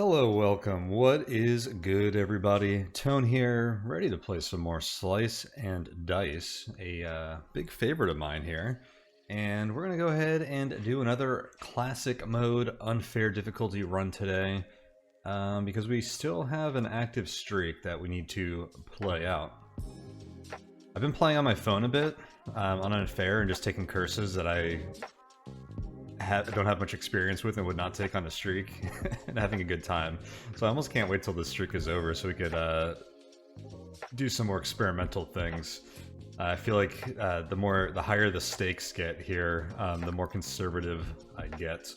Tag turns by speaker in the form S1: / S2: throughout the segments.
S1: Hello, welcome. What is good, everybody? Tone here, ready to play some more Slice and Dice, a big favorite of mine here. And we're going to go ahead and do another classic mode unfair difficulty run today, because we still have an active streak that we need to play out. I've been playing on my phone a bit, on unfair, and just taking curses that I don't have much experience with and would not take on a streak, and having a good time. So I almost can't wait till the streak is over so we could do some more experimental things. I feel like the higher the stakes get here, the more conservative I get.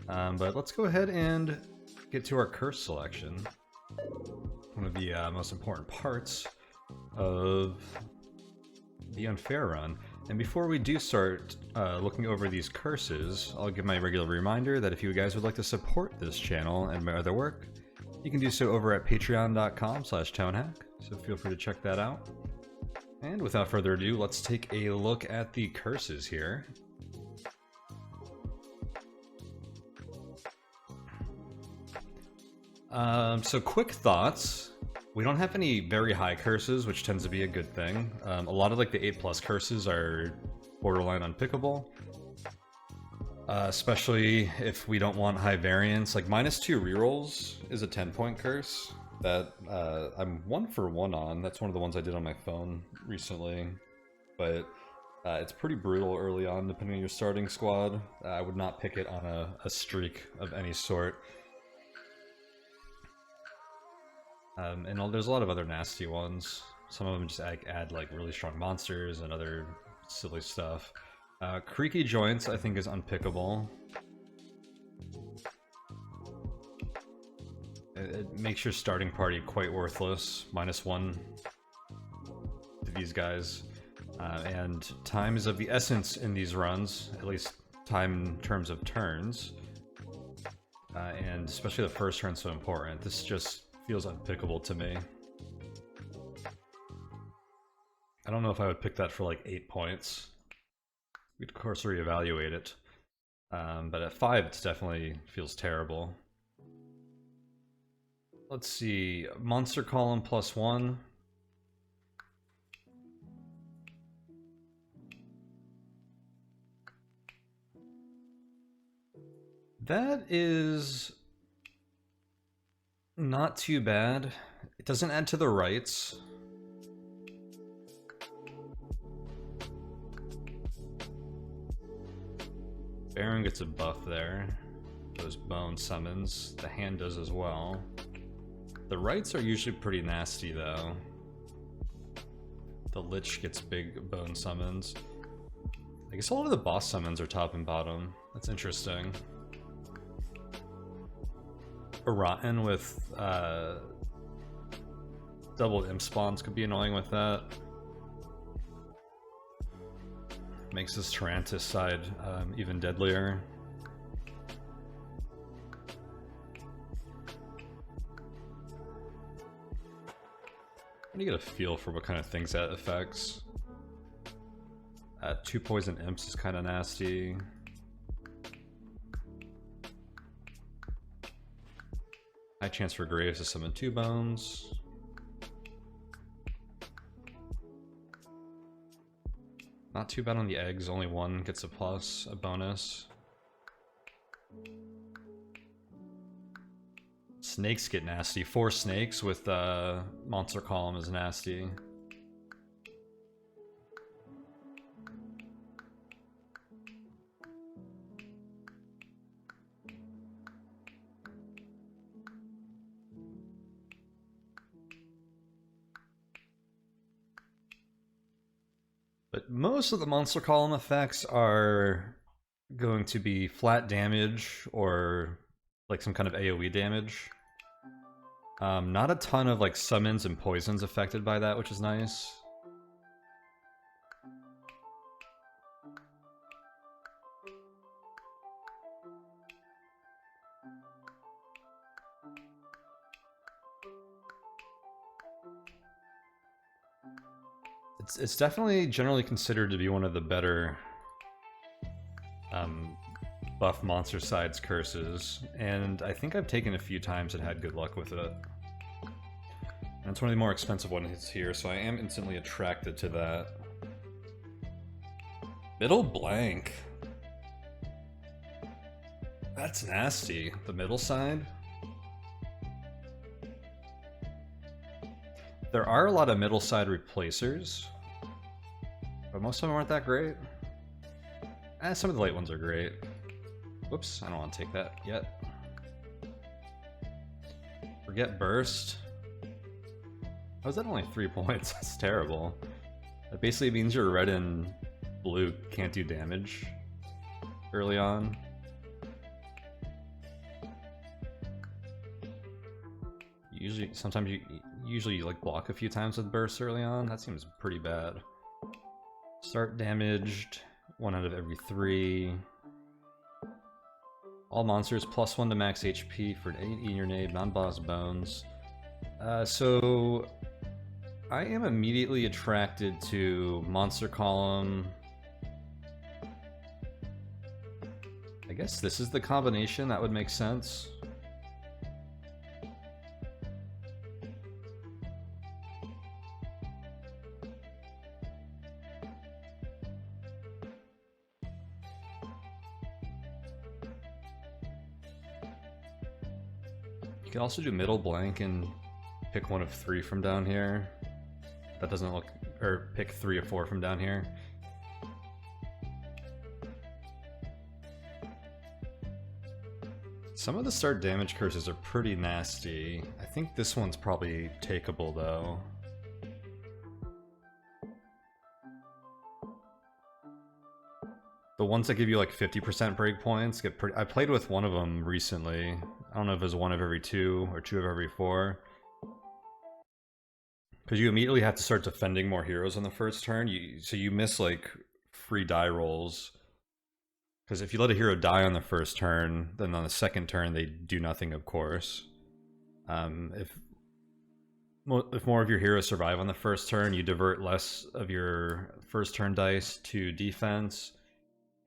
S1: But let's go ahead and get to our curse selection. One of the most important parts of the unfair run. And before we do start looking over these curses, I'll give my regular reminder that if you guys would like to support this channel and my other work, you can do so over at patreon.com/tonehack, so feel free to check that out. And without further ado, let's take a look at the curses here. So quick thoughts. We don't have any very high curses, which tends to be a good thing. A lot of like the 8+ curses are borderline unpickable. Especially if we don't want high variance. Like -2 rerolls is a 10-point curse that I'm 1 for 1 on. That's one of the ones I did on my phone recently. But it's pretty brutal early on depending on your starting squad. I would not pick it on a streak of any sort. And there's a lot of other nasty ones. Some of them just add like really strong monsters and other silly stuff. Creaky joints I think is unpickable. It makes your starting party quite worthless. -1 to these guys. And time is of the essence in these runs, at least time in terms of turns. And especially the first turn's so important. This just feels unpickable to me. I don't know if I would pick that for like 8 points. We'd of course reevaluate it. But at 5 it definitely feels terrible. Let's see, monster column +1. That is not too bad. It doesn't add to the rights. Baron gets a buff there. Those bone summons. The hand does as well. The rights are usually pretty nasty though. The Lich gets big bone summons. I guess a lot of the boss summons are top and bottom. That's interesting. A Rotten with double imp spawns could be annoying with that. Makes this Tarantus side even deadlier. I need to get a feel for what kind of things that affects. 2 poison imps is kind of nasty. High chance for Graves to summon 2 bones. Not too bad on the eggs, only 1 gets a plus, a bonus. Snakes get nasty. 4 snakes with monster column is nasty. But most of the monster column effects are going to be flat damage or like some kind of AoE damage. Not a ton of like summons and poisons affected by that, which is nice. It's definitely generally considered to be one of the better buff monster side's curses, and I think I've taken a few times and had good luck with it. And it's one of the more expensive ones here, so I am instantly attracted to that. Middle blank. That's nasty. The middle side? There are a lot of middle side replacers, but most of them aren't that great. Some of the late ones are great. Whoops, I don't want to take that yet. Forget burst. How is that only 3 points? That's terrible. That basically means your red and blue can't do damage early on. Sometimes you usually like block a few times with burst early on. That seems pretty bad. Start damaged 1 out of every 3. All monsters +1 to max HP for 8 in your name, non-boss bones. So I am immediately attracted to monster column. I guess this is the combination, that would make sense. You can also do middle blank and pick 1 of 3 from down here. That doesn't look... or pick 3 or 4 from down here. Some of the start damage curses are pretty nasty. I think this one's probably takeable though. The ones that give you like 50% breakpoints get pretty... I played with one of them recently. I don't know if it was 1 of every 2 or 2 of every 4. Because you immediately have to start defending more heroes on the first turn, so you miss like free die rolls. Because if you let a hero die on the first turn, then on the second turn they do nothing, of course. If more of your heroes survive on the first turn, you divert less of your first turn dice to defense,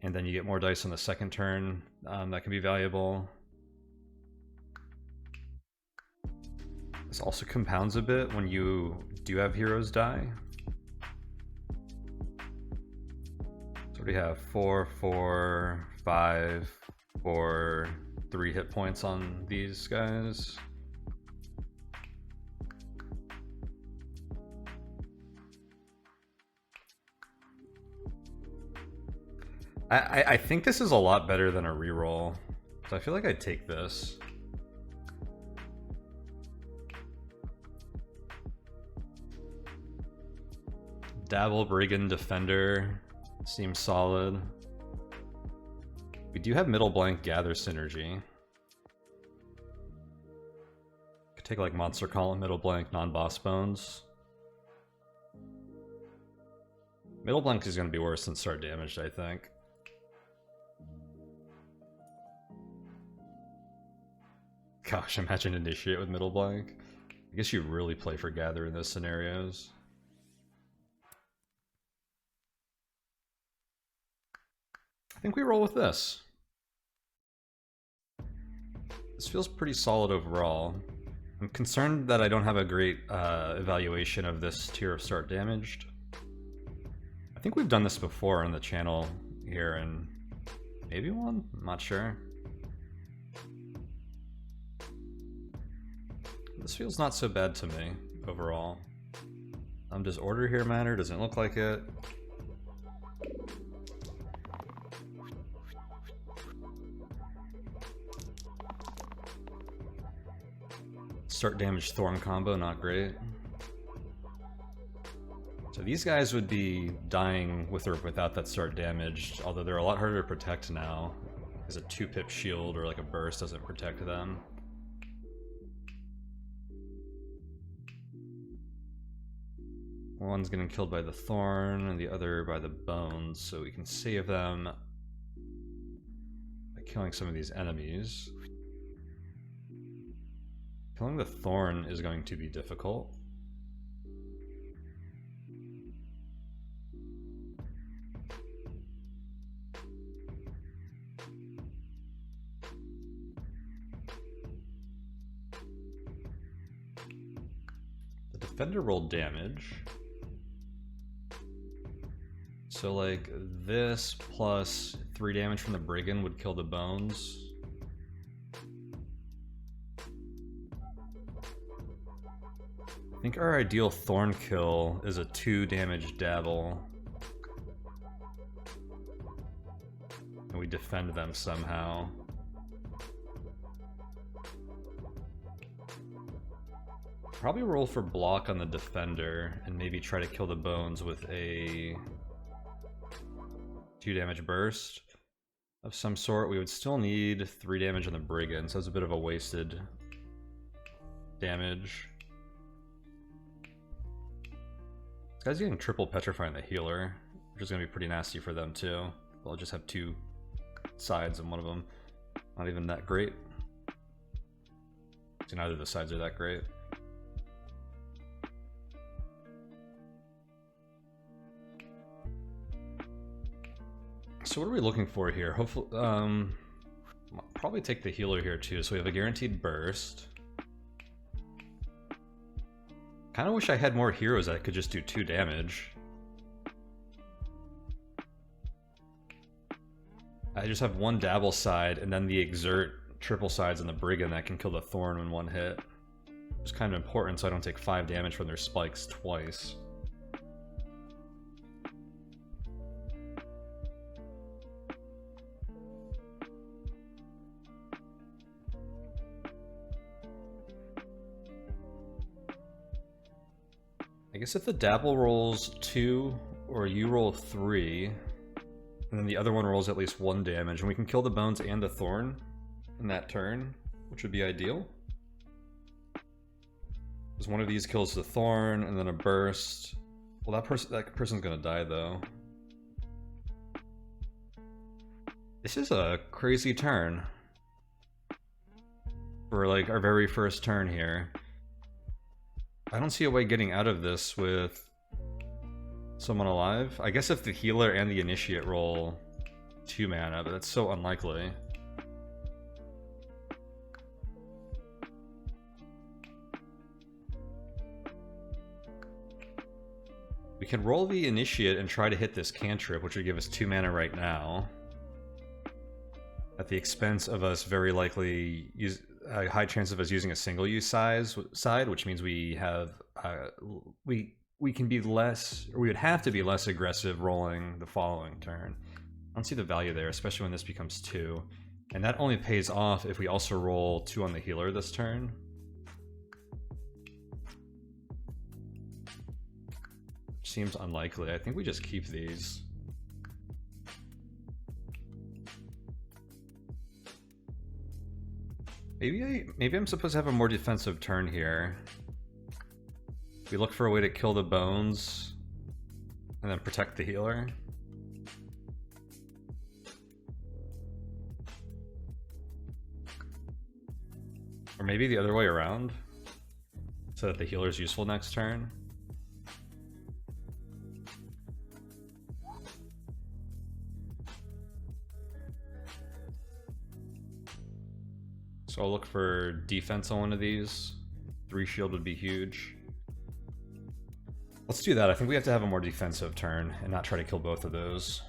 S1: and then you get more dice on the second turn. That can be valuable. This also compounds a bit when you do have heroes die. So we have 4, 4, 5, 4, 3 hit points on these guys. I think this is a lot better than a reroll, so I feel like I'd take this. Dabble, Brigand, Defender seems solid. We do have middle blank gather synergy. Could take like monster column, middle blank, non-boss bones. Middle blank is going to be worse than start damaged, I think. Gosh, imagine initiate with middle blank. I guess you really play for gather in those scenarios. I think we roll with this. This feels pretty solid overall. I'm concerned that I don't have a great evaluation of this tier of start damaged. I think we've done this before on the channel here, and maybe one? I'm not sure. This feels not so bad to me overall. Does order here matter? Doesn't look like it. Start damage Thorn combo, not great. So these guys would be dying with or without that start damage, although they're a lot harder to protect now, because a 2-pip shield or like a burst doesn't protect them. One's getting killed by the Thorn and the other by the Bones, so we can save them by killing some of these enemies. Killing the Thorn is going to be difficult. defender rolled damage. So like this plus 3 damage from the brigand would kill the bones. I think our ideal thorn kill is a 2 damage dabble. And we defend them somehow. Probably roll for block on the defender and maybe try to kill the bones with a 2 damage burst of some sort. We would still need 3 damage on the brigand, so it's a bit of a wasted damage. This guy's getting triple petrify on the healer, which is going to be pretty nasty for them too. They'll just have 2 sides and one of them not even that great. So neither of the sides are that great. So what are we looking for here? Hopefully, probably take the healer here too. So we have a guaranteed burst. Kind of wish I had more heroes that could just do 2 damage. I just have 1 dabble side and then the exert triple sides on the brigand that can kill the thorn in 1 hit. It's kind of important so I don't take 5 damage from their spikes twice. I guess if the dabble rolls 2 or you roll 3, and then the other one rolls at least 1 damage, and we can kill the bones and the thorn in that turn, which would be ideal. Because one of these kills the thorn and then a burst. Well, that person's gonna die though. This is a crazy turn for like our very first turn here. I don't see a way getting out of this with someone alive. I guess if the healer and the initiate roll 2 mana, but that's so unlikely. We can roll the initiate and try to hit this cantrip, which would give us 2 mana right now. At the expense of us very likely use a high chance of us using a single use side, which means we have we can be less, or we would have to be less aggressive rolling the following turn. I don't see the value there, especially when this becomes 2. And that only pays off if we also roll 2 on the healer this turn. Which seems unlikely. I think we just keep these. Maybe I'm supposed to have a more defensive turn here. We look for a way to kill the bones and then protect the healer. Or maybe the other way around, so that the healer is useful next turn. So I'll look for defense on one of these. 3 shield would be huge. Let's do that. I think we have to have a more defensive turn and not try to kill both of those.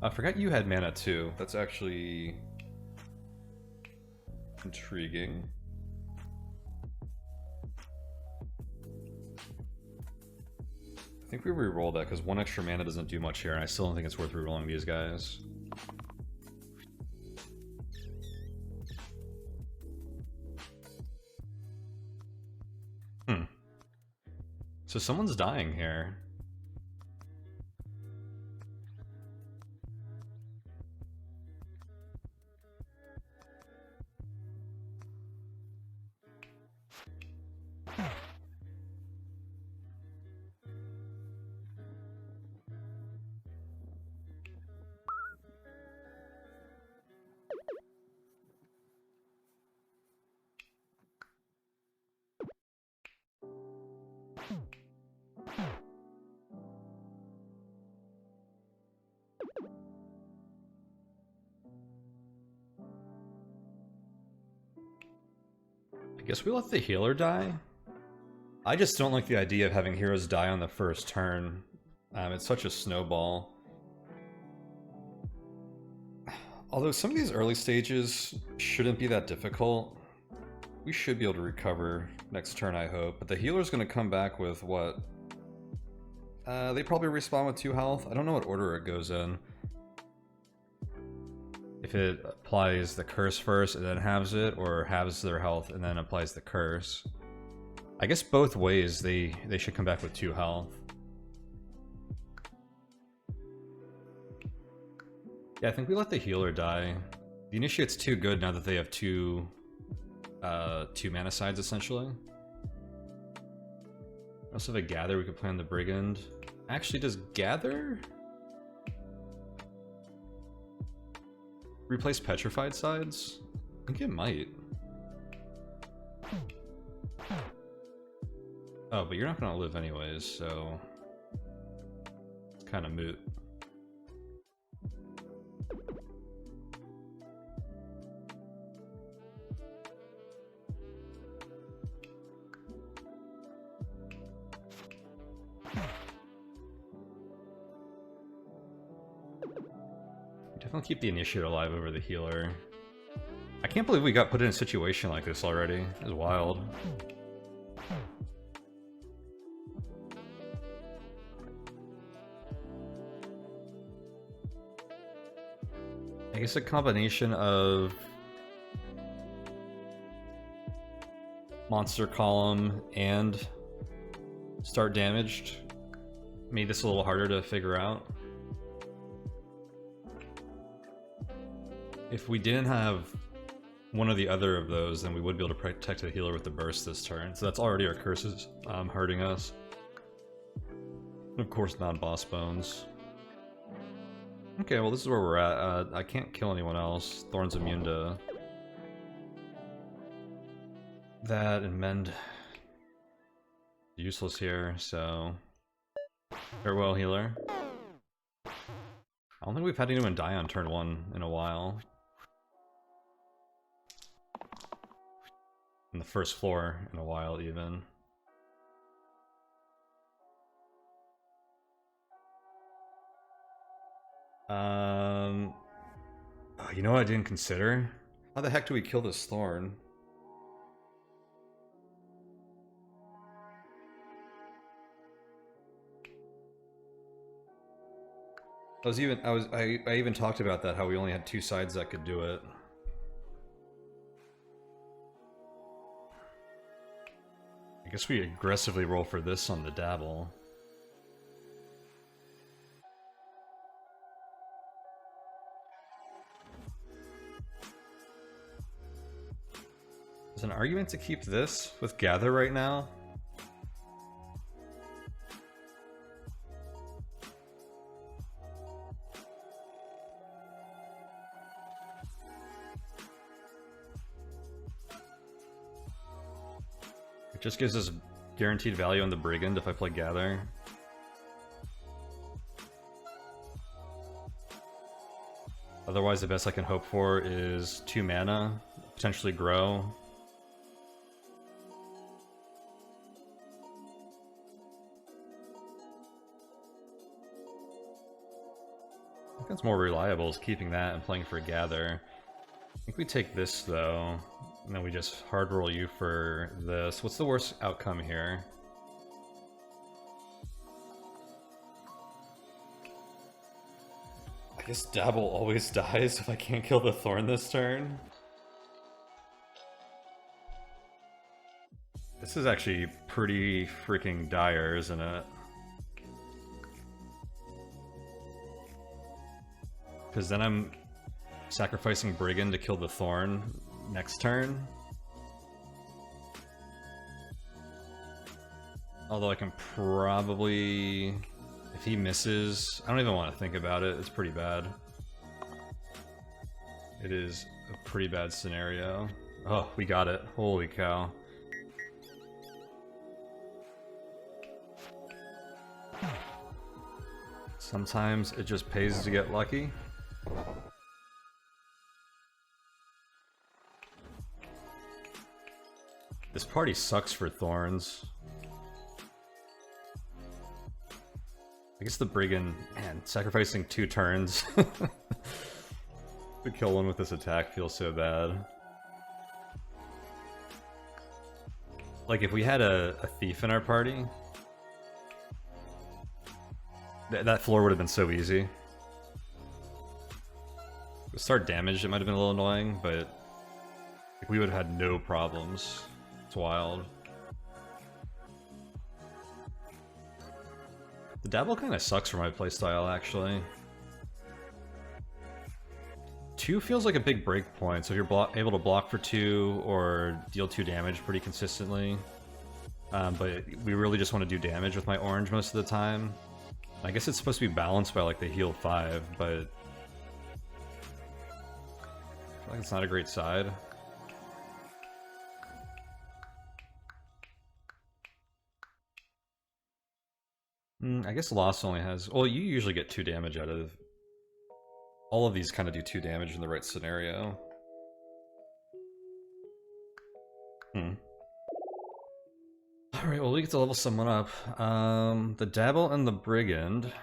S1: I forgot you had mana too. That's actually intriguing. I think we re-roll that because 1 extra mana doesn't do much here, and I still don't think it's worth re-rolling these guys. So someone's dying here. Guess we let the healer die? I just don't like the idea of having heroes die on the first turn. It's such a snowball. Although some of these early stages shouldn't be that difficult. We should be able to recover next turn, I hope. But the healer's going to come back with what? They probably respawn with 2 health. I don't know what order it goes in. If it applies the curse first and then halves it, or halves their health and then applies the curse. I guess both ways they should come back with 2 health. Yeah, I think we let the healer die. The initiate's too good now that they have two mana sides, essentially. We also have a gather, we could play on the brigand. Actually, does gather replace petrified sides? I think it might. Oh, but you're not gonna live anyways, so it's kind of moot. Definitely keep the initiate alive over the healer. I can't believe we got put in a situation like this already. It's wild. I guess a combination of monster column and start damaged made this a little harder to figure out. If we didn't have one or the other of those, then we would be able to protect the healer with the burst this turn. So that's already our curses hurting us. And of course, non-boss bones. Okay, well this is where we're at. I can't kill anyone else. Thorn's immune to that, and mend useless here, so farewell healer. I don't think we've had anyone die on turn 1 in a while. On the first floor in a while, even. Oh, you know what I didn't consider? How the heck do we kill this thorn? I even talked about that, how we only had 2 sides that could do it. I guess we aggressively roll for this on the dabble. There's an argument to keep this with gather right now. It just gives us guaranteed value on the brigand if I play gather. Otherwise, the best I can hope for is 2 mana, potentially grow. I think that's more reliable, is keeping that and playing for gather. I think we take this though. And then we just hard roll you for this. What's the worst outcome here? I guess Dabble always dies if I can't kill the Thorn this turn. This is actually pretty freaking dire, isn't it? Because then I'm sacrificing Brigand to kill the Thorn next turn. Although I can probably, if he misses, I don't even want to think about it. It's pretty bad. It is a pretty bad scenario. Oh, we got it. Holy cow. Sometimes it just pays to get lucky. party sucks for thorns. I guess the brigand, man, sacrificing 2 turns to kill one with this attack feels so bad. Like if we had a thief in our party, that floor would have been so easy. To start damage, it might have been a little annoying, but like, we would have had no problems. It's wild. The dabble kind of sucks for my playstyle, actually. 2 feels like a big break point, so if you're able to block for 2 or deal 2 damage pretty consistently. But we really just want to do damage with my orange most of the time. I guess it's supposed to be balanced by like the heal 5, but I feel like it's not a great side. I guess Lost only has... Well, you usually get 2 damage out of... All of these kind of do 2 damage in the right scenario. Alright, well we get to level someone up. The Dabble and the Brigand.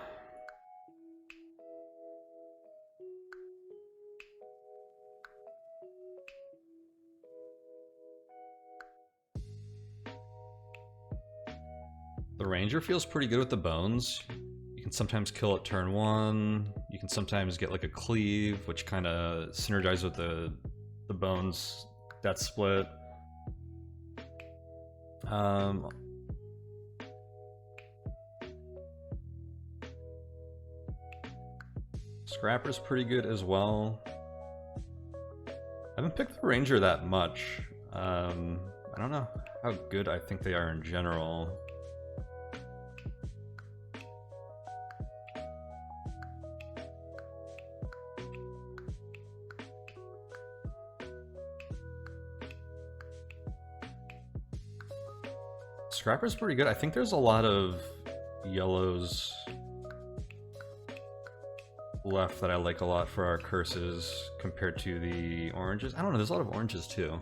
S1: The Ranger feels pretty good with the bones. You can sometimes kill at turn 1. You can sometimes get like a cleave, which kind of synergizes with the bones death split. Scrapper's pretty good as well. I haven't picked the Ranger that much. I don't know how good I think they are in general. Scrapper's pretty good. I think there's a lot of yellows left that I like a lot for our curses compared to the oranges. I don't know, there's a lot of oranges too.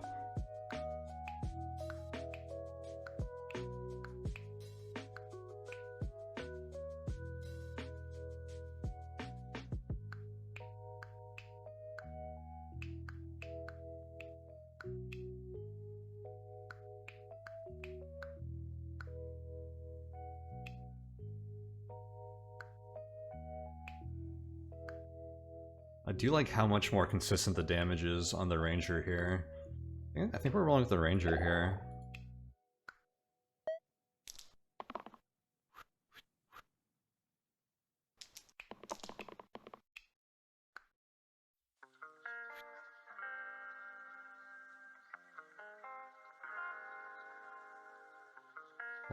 S1: I do like how much more consistent the damage is on the Ranger here. I think we're rolling with the Ranger here.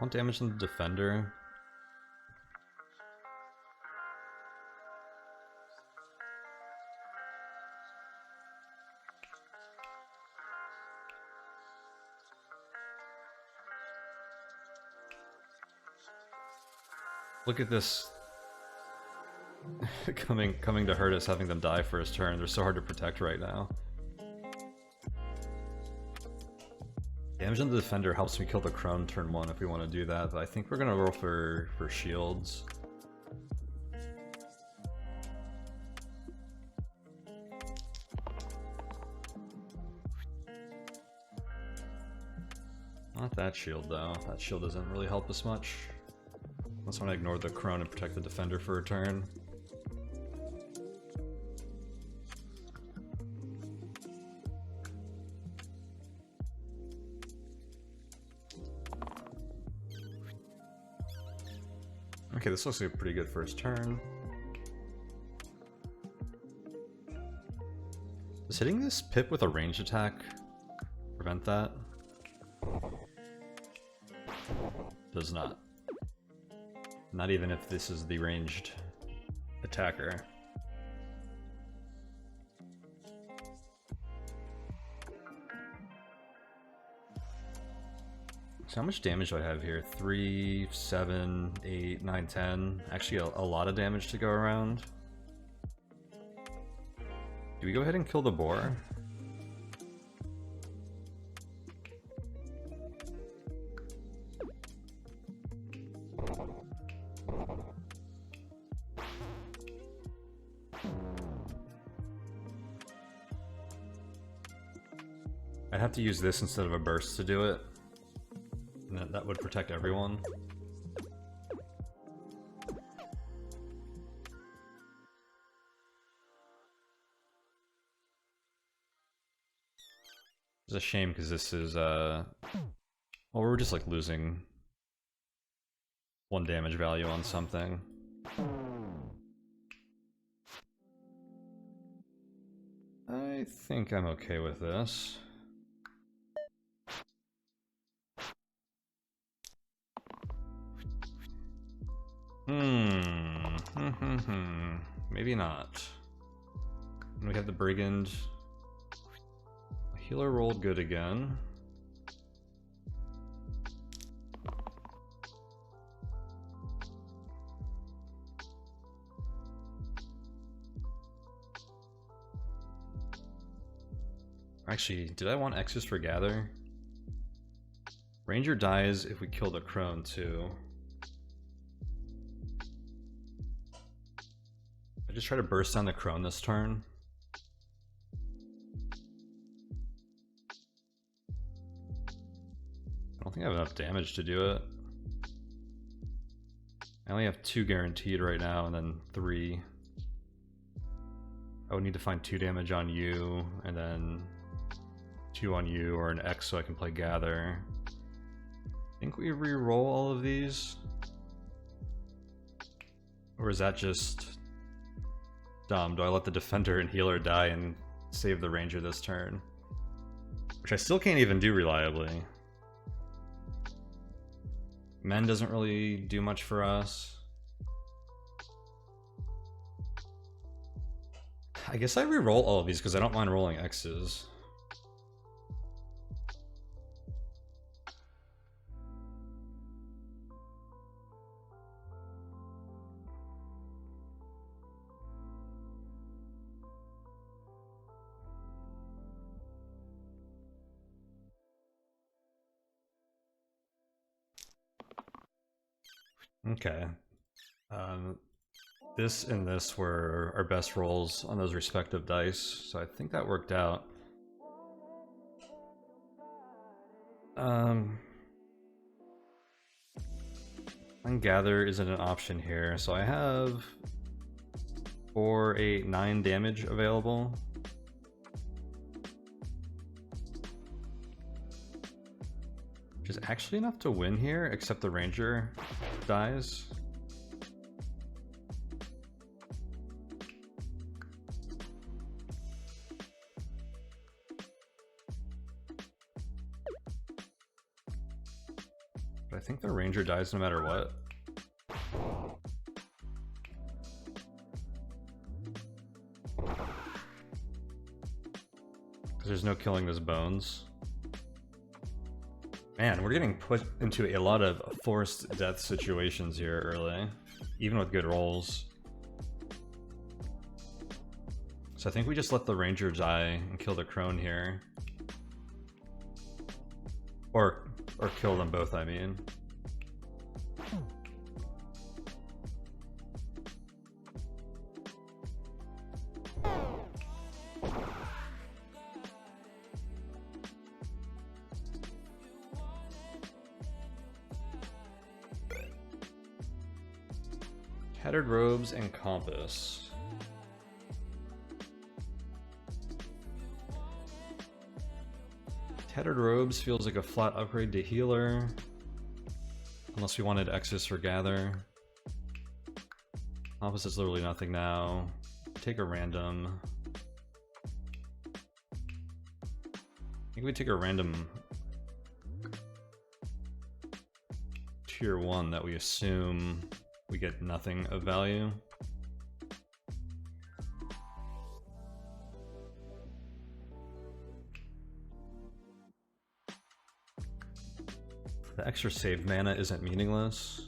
S1: Want damage on the Defender. Look at this coming to hurt us, having them die first turn. They're so hard to protect right now. Damage on the Defender helps me kill the Crone turn 1 if we want to do that, but I think we're gonna roll for shields. Not that shield though. That shield doesn't really help us much. Unless I want to ignore the Crone and protect the Defender for a turn. Okay, this looks like a pretty good first turn. Does hitting this Pip with a ranged attack prevent that? Does not. Not even if this is the ranged attacker. So how much damage do I have here? 3, 7, 8, 9, 10. Actually a lot of damage to go around. Do we go ahead and kill the boar? I'd have to use this instead of a burst to do it. And that would protect everyone. It's a shame because this is, well, we're just like losing 1 damage value on something. I think I'm okay with this. Maybe not. And we have the Brigand. Healer rolled good again. Actually, did I want X's for Gather? Ranger dies if we kill the crone too. I just try to burst down the crone this turn. I don't think I have enough damage to do it. I only have 2 guaranteed right now, and then 3. I would need to find 2 damage on you, and then 2 on you, or an X so I can play Gather. I think we re-roll all of these? Or is that just dumb? Do I let the Defender and Healer die and save the Ranger this turn? Which I still can't even do reliably. Men doesn't really do much for us. I guess I re-roll all of these because I don't mind rolling X's. Okay. This and this were our best rolls on those respective dice, so I think that worked out. Ungather isn't an option here, so I have 4, 8, 9 damage available. Which is actually enough to win here, except the Ranger dies. But I think the Ranger dies no matter what. Because there's no killing those bones. Man, we're getting put into a lot of forced death situations here early, even with good rolls. So I think we just let the Ranger die and kill the crone here. Or kill them both, I mean. Tattered robes and compass. Tattered robes feels like a flat upgrade to healer. Unless we wanted X's for gather. Compass is literally nothing now. Take a random. I think we take a random tier 1 that we assume we get nothing of value. The extra save mana isn't meaningless.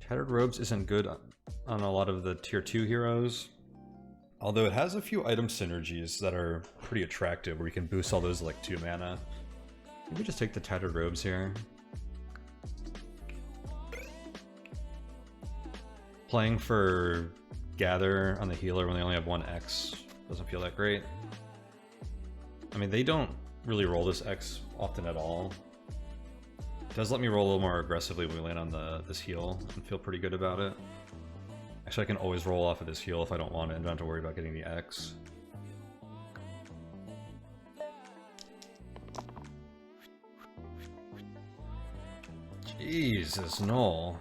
S1: Tattered Robes isn't good on a lot of the tier 2 heroes. Although it has a few item synergies that are pretty attractive where you can boost all those like 2 mana. Maybe just take the Tattered Robes here. Playing for gather on the healer when they only have 1 X doesn't feel that great. I mean, they don't really roll this X often at all. It does let me roll a little more aggressively when we land on this heal and feel pretty good about it. Actually, I can always roll off of this heal if I don't want it and don't have to worry about getting the X. Jesus, no.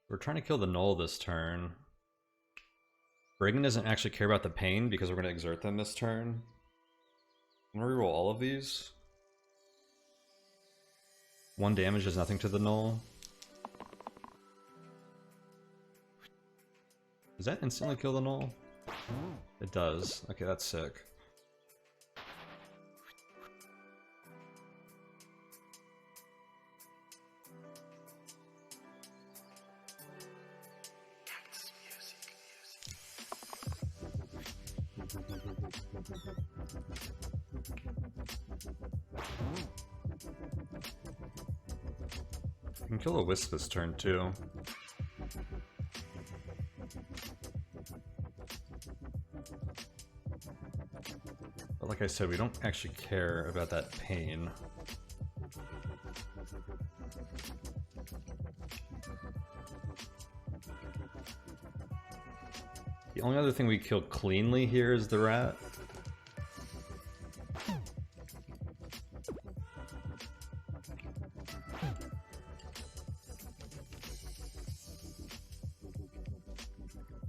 S1: We're trying to kill the Null this turn. Brigand doesn't actually care about the pain because we're going to exert them this turn. I'm going to reroll all of these. 1 damage does nothing to the Null. Does that instantly kill the Null? It does. Okay, that's sick. I can kill a Wisp this turn too. But like I said, we don't actually care about that pain. The only other thing we kill cleanly here is the rat.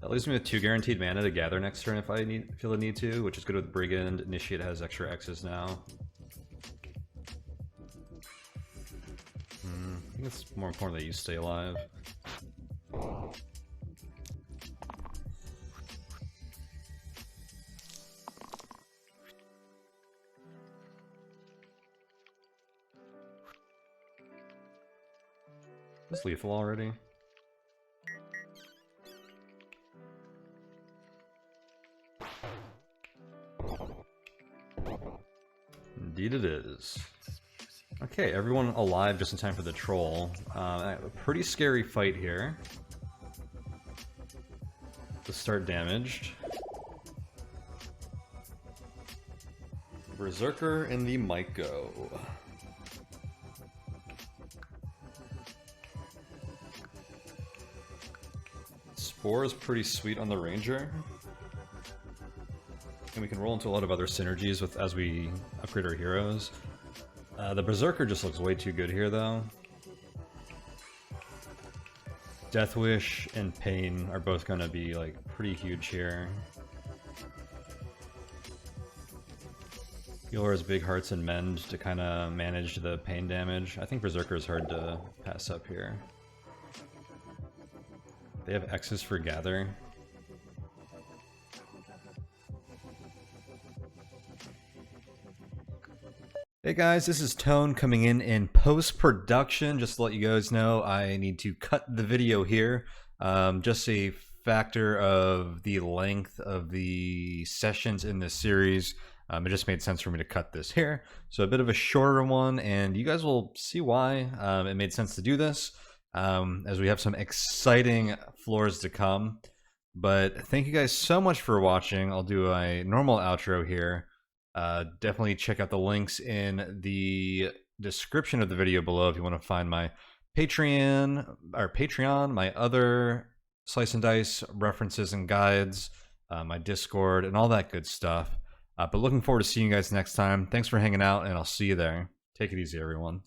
S1: That leaves me with 2 guaranteed mana to gather next turn if I feel the need to, which is good with Brigand. Initiate has extra X's now. I think it's more important that you stay alive. Is lethal already? Indeed it is. Okay, everyone alive just in time for the troll. I have a pretty scary fight here. To start damaged. Berserker and the Myco. Spore is pretty sweet on the Ranger. And we can roll into a lot of other synergies with as we upgrade our heroes. The Berserker just looks way too good here, though. Death Wish and Pain are both going to be like pretty huge here. Healer has big hearts and mend to kind of manage the pain damage. I think Berserker is hard to pass up here. They have X's for gather. Hey guys, this is Tone coming in post-production. Just to let you guys know, I need to cut the video here. Just a factor of the length of the sessions in this series. It just made sense for me to cut this here. So a bit of a shorter one, and you guys will see why it made sense to do this, as we have some exciting floors to come. But thank you guys so much for watching. I'll do a normal outro here. Definitely check out the links in the description of the video below if you want to find my Patreon, my other Slice and Dice references and guides, my Discord, and all that good stuff. But looking forward to seeing you guys next time. Thanks for hanging out, and I'll see you there. Take it easy, everyone.